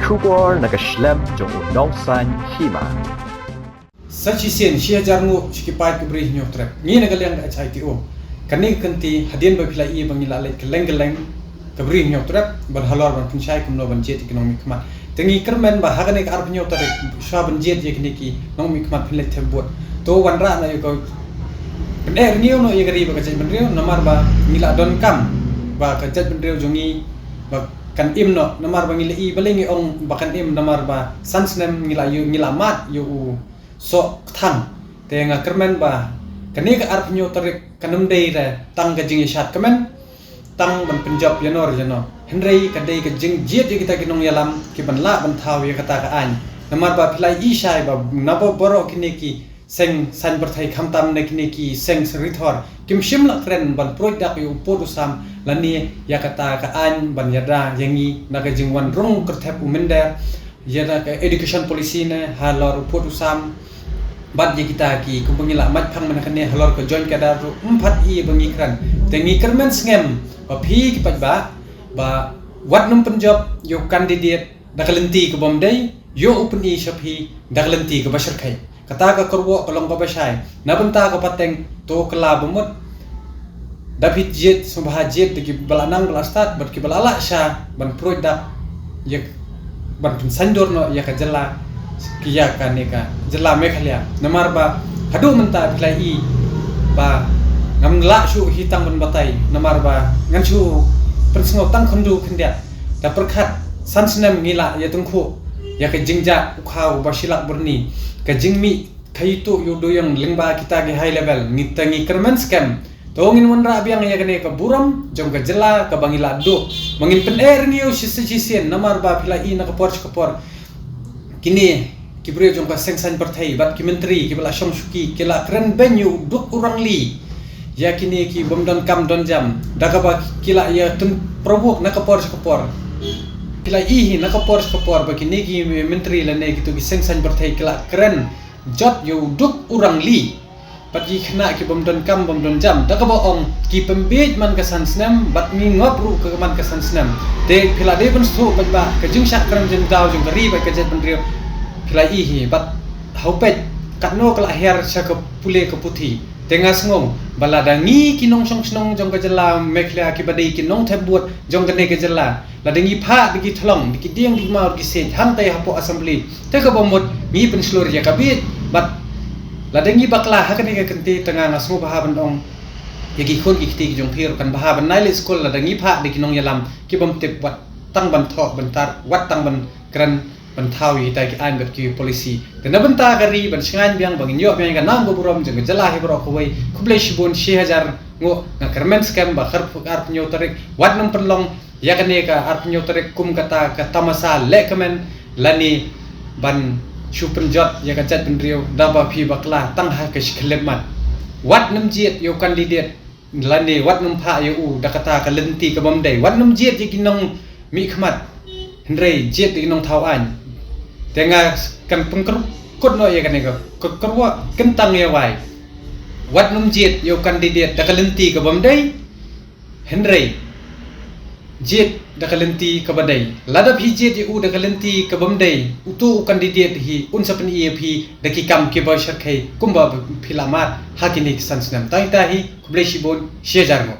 Shubor nakaslem jong unongsan hima. Sachisen shia jarngu shikipai kubri nyotrep. Ni nagalang da HITO. Kani kanti hadian ba pilai bangila lek keleng-keleng kubri nyotrep ban halor ban punshai kumno ban jet ekonomi kmat. Tengi kermen ba hagane ka arp nyotrep sha ban jet ye kiniki nomi kmat pilek tebot. To wanra na yo bener niu no ye gari ba kajai benriu namar ba ngila don kam ba kajat benriu jongi ba kan im no namar ba ngila I balengi ong bakan im namar ba sansnem ngila yu ngila mat yu so thang te nga kermen ba kani ka arp nyo tarik kanam dei ra tang ka jing shat kemen tang ban penjab yanor jano henrei ka dei ka jing jet ye kita kinong yalam ki ban la ban thaw ye kata ka an namar ba philai I shai ba nabo boro kiniki seng san berthai khamtam ne kiniki seng serithor kim shim la kren ban product yu podusam lani ya kata ka an ban yada yangi naga jingwan rong kerthep umender yada ka education policy ne halor podusam bad ye kita ki kumbangila mat phang man khane halor ko join kada ru umpat I bangi kran tengi kermen sngem ba phi ki ba wat num penjob yo candidate dakalenti ko bomdai yo open I shapi dakalenti ko bashar khai kata ka korwo kolong ka bashay nabenta ka pateng to kala bumut David jet subha jet ki balanang balastat bat ki balala sha ban product ye ban sandor no ya ka jala kiya ka ne ka jala mekhalya namar ba hadu menta bilai I ba ngamla shu hitang ban batai namar ba nganchu persngo tang khondu khindia da perkhat sansnem ngila ya tungkhu ya ka jingja ukhaw ba silak burni ka jingmi khaitu yu doyang lingba kita ke high level ngitangi kermen scam tongin wanra biang ya kene ka buram jong ka jela ka bangila do mangin pener niu sisien namar ba phila I na ka por kini kibre jong ka sengsan perthai bat ki menteri ki bala shamsuki kila kren benyu duk urang li ya kini ki bomdon kam don jam daga ba kila ya tun probok na ka por kila I na ka por ba kini ki menteri la ne gitu ki sengsan perthai kila kren jot yu duk urang li pat ki khna ki bomdon kam bomdon jam daga ba ong ki pembej man ka sansnem bat mi ngopru ka man ka sansnem te phila de ban stu ba ka jing syak kram jeng daw jeng kari ba ka jet ban rio phila I hi bat haupet katno kala her sya ka pule ka puthi tengas ngong bala dangi kinong song jong ka jela mekhla ki badai kinong thebut jong ka ne ka jela la dangi pha di ki thlong di ki diang di ma ki se han tai hapo assembly te ka bomot mi pen slur ya ka bit bat la dangi bakla hakane ka kenti tanga ngasmu bahaban ong yagi khon ki kiti jong phir kan bahaban naile school la dangi pha di kinong yalam ki bom tep wat tang ban thok ban tar wat tang ban kran ban thawi ta ki an bat ki policy tena banta gari ban singan biang bangin yo biang ka nam go burom jeng jala he bro ko wei kuble shibun 6000 ngo na kermen scam ba khar arp nyo tarik wat nam perlong yakane ka arp nyo tarik kum kata ka tamasa lekmen lani ban super jot ya ka chat penrio daba phi bakla tang ha ka shklemat wat nam jet yo candidate lani wat nam pha yo u dakata ka lenti ka bomdai wat nam jet ki nong mi khmat hendrei jet ki nong thau an tenga kan pengker kut no ya kan ko kerwa kentang ya wai wat nam jet yo candidate dakalenti ka bomdai hendrei jet dakalenti ka badai ladap hi jet u dakalenti ka bomdai utu candidate hi unsapen EAP dakikam ke ba sharkai kumba philamat hakini sansnam tai hi kubleshibon shejarmo